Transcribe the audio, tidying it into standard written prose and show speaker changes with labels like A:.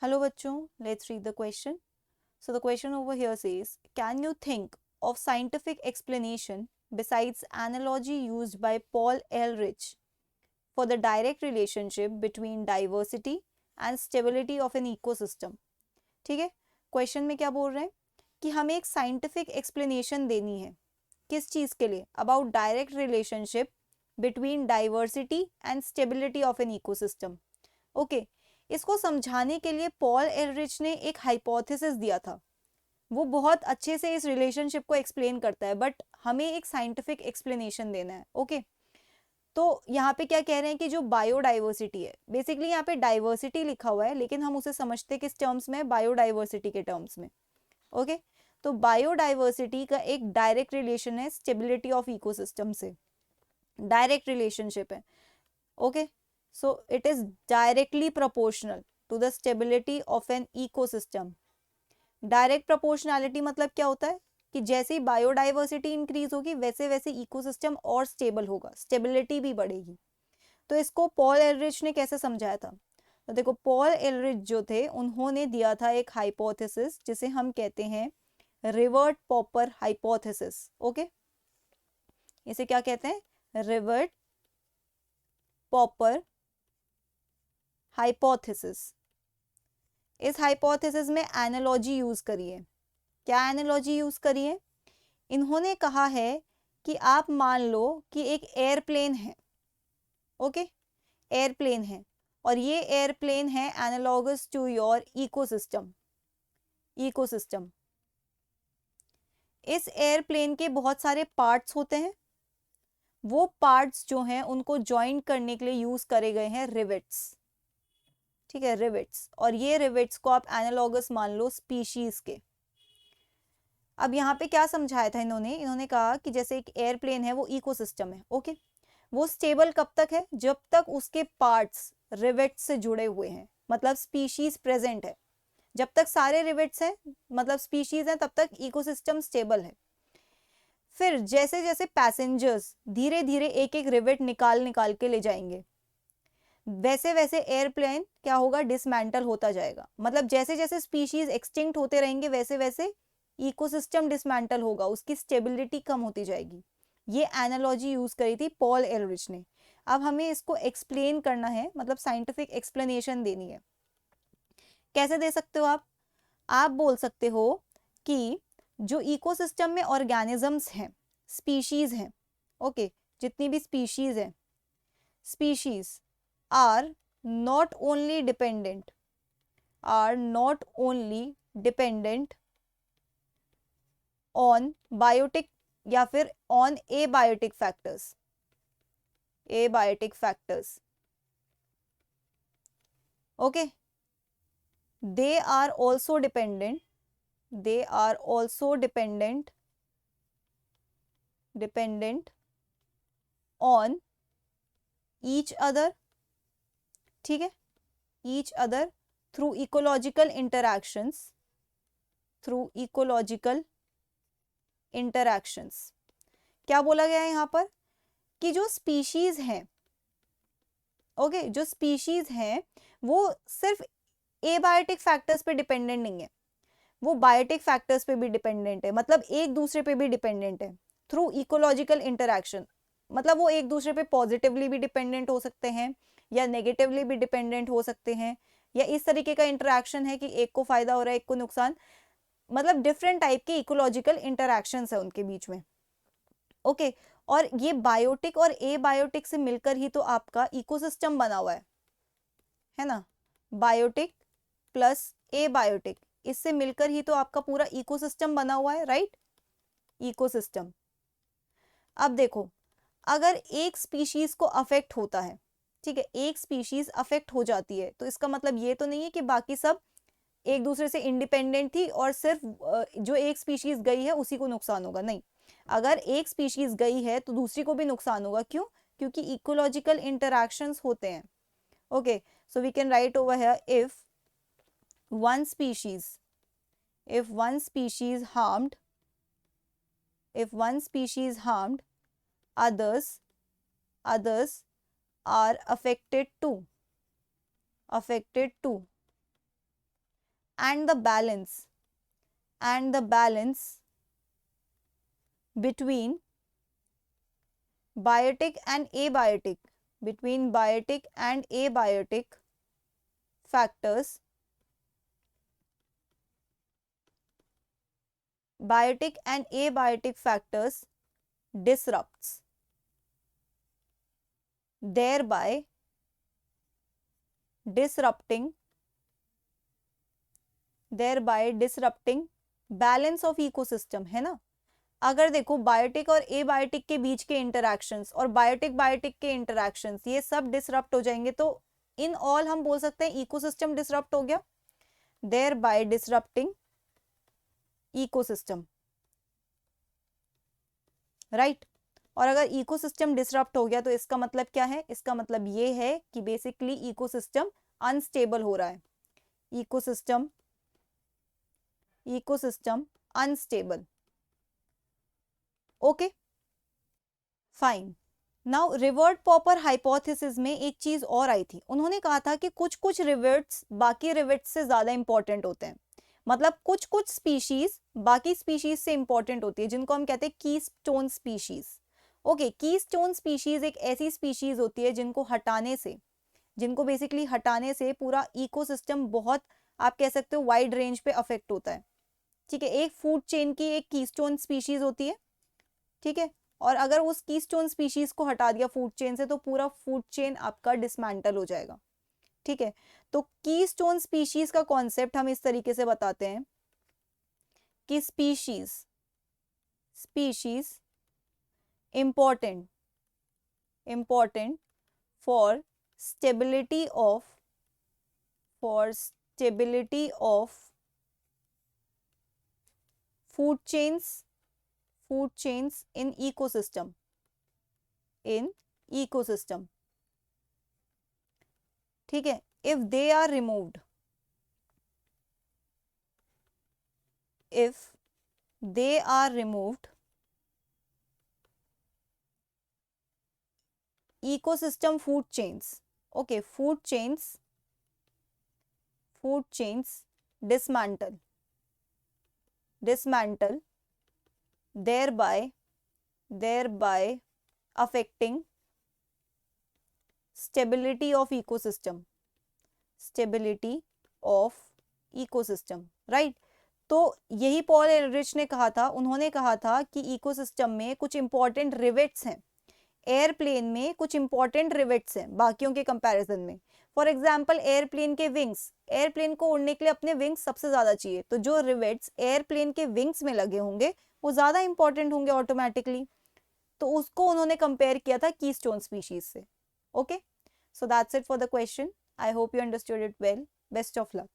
A: Hello bachcho, let's read the question. So the question over here says, can you think of scientific explanation besides analogy used by Paul Ehrlich for the direct relationship between diversity and stability of an ecosystem? ठीक है, question में क्या बोल रहे हैं कि हमें एक साइंटिफिक एक्सप्लेनेशन देनी है किस चीज़ के लिए, about direct relationship between diversity and stability of an ecosystem. Okay, इसको समझाने के लिए पॉल एलरिच ने एक हाइपोथेसिस दिया था. वो बहुत अच्छे से इस रिलेशनशिप को एक्सप्लेन करता है, बट हमें एक साइंटिफिक एक्सप्लेनेशन देना है. ओके, तो यहाँ पे क्या कह रहे हैं कि जो बायोडाइवर्सिटी है, बेसिकली यहाँ पे डाइवर्सिटी लिखा हुआ है लेकिन हम उसे समझते किस टर्म्स में, बायोडाइवर्सिटी के टर्म्स में. ओके, तो बायोडाइवर्सिटी का एक डायरेक्ट रिलेशन है स्टेबिलिटी ऑफ इकोसिस्टम से, डायरेक्ट रिलेशनशिप है. Okay, so it is directly proportional to the stability of an ecosystem. Direct proportionality मतलब क्या होता है कि जैसे ही बायोडाइवर्सिटी इंक्रीज होगी वैसे वैसे इकोसिस्टम और स्टेबल होगा, स्टेबिलिटी भी बढ़ेगी. तो इसको पॉल एलरिच ने कैसे समझाया था? तो देखो, पॉल एलरिच जो थे उन्होंने दिया था एक हाइपोथेसिस जिसे हम कहते हैं रिवर्ट पॉपर हाइपोथेसिस. ओके, इसे क्या कहते हैं? Rivet popper hypothesis. इस हाइपोथेसिस में एनालॉजी यूज करी है. क्या एनालॉजी यूज करी है? इन्होंने कहा है कि आप मान लो कि एक एयरप्लेन है. ओके, एयरप्लेन है और ये एयरप्लेन है analogous to your ecosystem. Ecosystem, इस एयरप्लेन के बहुत सारे पार्ट्स होते हैं. वो पार्ट्स जो हैं उनको ज्वाइन करने के लिए यूज करे गए हैं रिवेट्स. ठीक है, रिवेट्स. और ये रिवेट्स को आप एनालॉगस मान लो स्पीशीज के. अब यहाँ पे क्या समझाया था इन्होंने कहा कि जैसे एक एयरप्लेन है वो इकोसिस्टम है. ओके, वो स्टेबल कब तक है? जब तक उसके पार्ट्स रिवेट्स से जुड़े हुए हैं, मतलब स्पीशीज प्रेजेंट है. जब तक सारे रिवेट्स हैं, मतलब स्पीशीज हैं, तब तक इकोसिस्टम स्टेबल है. फिर जैसे जैसे पैसेंजर्स धीरे धीरे एक एक रिवेट निकाल निकाल के ले जाएंगे, वैसे वैसे एयरप्लेन क्या होगा? डिसमेंटल होता जाएगा. मतलब जैसे जैसे स्पीशीज एक्सटिंक्ट होते रहेंगे वैसे वैसे इकोसिस्टम डिसमेंटल होगा, उसकी स्टेबिलिटी कम होती जाएगी. ये एनालॉजी यूज करी थी पॉल एलरिच ने. अब हमें इसको एक्सप्लेन करना है, मतलब साइंटिफिक एक्सप्लेनेशन देनी है. कैसे दे सकते हो आप? आप बोल सकते हो कि जो इकोसिस्टम में ऑर्गेनिजम्स हैं, स्पीशीज हैं, ओके, जितनी भी स्पीशीज हैं, species are not only dependent, are not only dependent on biotic या फिर on abiotic factors. Abiotic factors, okay, they are also dependent, they are also dependent on each other. ठीक है, each other through ecological interactions, through ecological interactions. क्या बोला गया है यहाँ पर कि जो स्पीशीज हैं, ओके, जो स्पीशीज हैं वो सिर्फ एबायोटिक फैक्टर्स पे डिपेंडेंट नहीं है, वो बायोटिक फैक्टर्स पे भी डिपेंडेंट है, मतलब एक दूसरे पे भी डिपेंडेंट है. थ्रू इकोलॉजिकल इंटरैक्शन, मतलब वो एक दूसरे पे पॉजिटिवली भी डिपेंडेंट हो सकते हैं या नेगेटिवली भी डिपेंडेंट हो सकते हैं, या इस तरीके का इंटरैक्शन है कि एक को फायदा हो रहा है एक को नुकसान. मतलब डिफरेंट टाइप के इकोलॉजिकल इंटरैक्शन है उनके बीच में. ओके, और ये बायोटिक और एबायोटिक से मिलकर ही तो आपका इकोसिस्टम बना हुआ है ना. बायोटिक प्लस एबायोटिक, इससे मिलकर ही तो आपका पूरा इकोसिस्टम बना हुआ है, राइट? इकोसिस्टम. अब देखो, अगर एक स्पीशीज को अफेक्ट होता है, ठीक है, एक स्पीशीज अफेक्ट हो जाती है, तो इसका मतलब ये तो नहीं है कि बाकी सब एक दूसरे से इंडिपेंडेंट थी और सिर्फ जो एक स्पीशीज गई है उसी को नुकसान होगा. नहीं, अगर एक स्पीशीज गई है तो दूसरी को भी नुकसान होगा. क्यों? क्योंकि इकोलॉजिकल इंटरैक्शंस होते हैं. Okay, so we can write over here, if one species, if one species harmed, if one species harmed, others are affected too, affected too. and the balance between biotic and abiotic factors disrupts, thereby disrupting balance of ecosystem, है ना। अगर देखो biotic और abiotic के बीच के interactions और biotic के interactions ये सब डिसरप्ट हो जाएंगे तो इन ऑल हम बोल सकते हैं इकोसिस्टम डिसरप्ट हो गया, thereby disrupting ecosystem, right. और अगर इकोसिस्टम डिसरप्ट हो गया तो इसका मतलब क्या है, इसका मतलब ये है कि बेसिकली इकोसिस्टम अनस्टेबल हो रहा है, ecosystem unstable. Okay fine. Now rivet popper hypothesis में एक चीज और आई थी, उन्होंने कहा था कि कुछ कुछ रिवर्ट्स बाकी रिवर्ट्स से ज्यादा इंपॉर्टेंट होते हैं, मतलब कुछ कुछ स्पीशीज बाकी स्पीशीज से इंपॉर्टेंट होती है, जिनको हम कहते हैं keystone species. Okay, keystone species एक ऐसी स्पीशीज होती है जिनको बेसिकली हटाने से पूरा इकोसिस्टम बहुत, आप कह सकते हो, वाइड रेंज पे अफेक्ट होता है, ठीक है। एक फूड चेन की एक कीस्टोन स्पीशीज होती है, ठीक है, और अगर उस कीस्टोन स्पीशीज को हटा दिया फूड चेन से तो पूरा फूड चेन आपका डिसमेंटल हो जाएगा, ठीक है। तो कीस्टोन स्पीशीज का कॉन्सेप्ट हम इस तरीके से बताते हैं कि species important for stability of food chains in ecosystem, ठीक है। if they are removed, ecosystem food chains dismantle, thereby affecting stability of ecosystem, right। तो यही पॉल एलरिच ने कहा था, उन्होंने कहा था कि इकोसिस्टम में कुछ इंपॉर्टेंट रिवेट्स हैं, एयरप्लेन में कुछ इंपॉर्टेंट रिवेट्स हैं बाकियों के कंपैरिजन में। फॉर एग्जाम्पल एयरप्लेन के विंग्स, एयरप्लेन को उड़ने के लिए अपने विंग्स सबसे ज्यादा चाहिए, तो जो रिवेट्स एयरप्लेन के विंग्स में लगे होंगे वो ज्यादा इंपॉर्टेंट होंगे ऑटोमेटिकली, तो उसको उन्होंने कंपेयर किया था कीस्टोन स्पीशीज से। Okay, so that's it for the question. I hope you understood it well. Best of luck.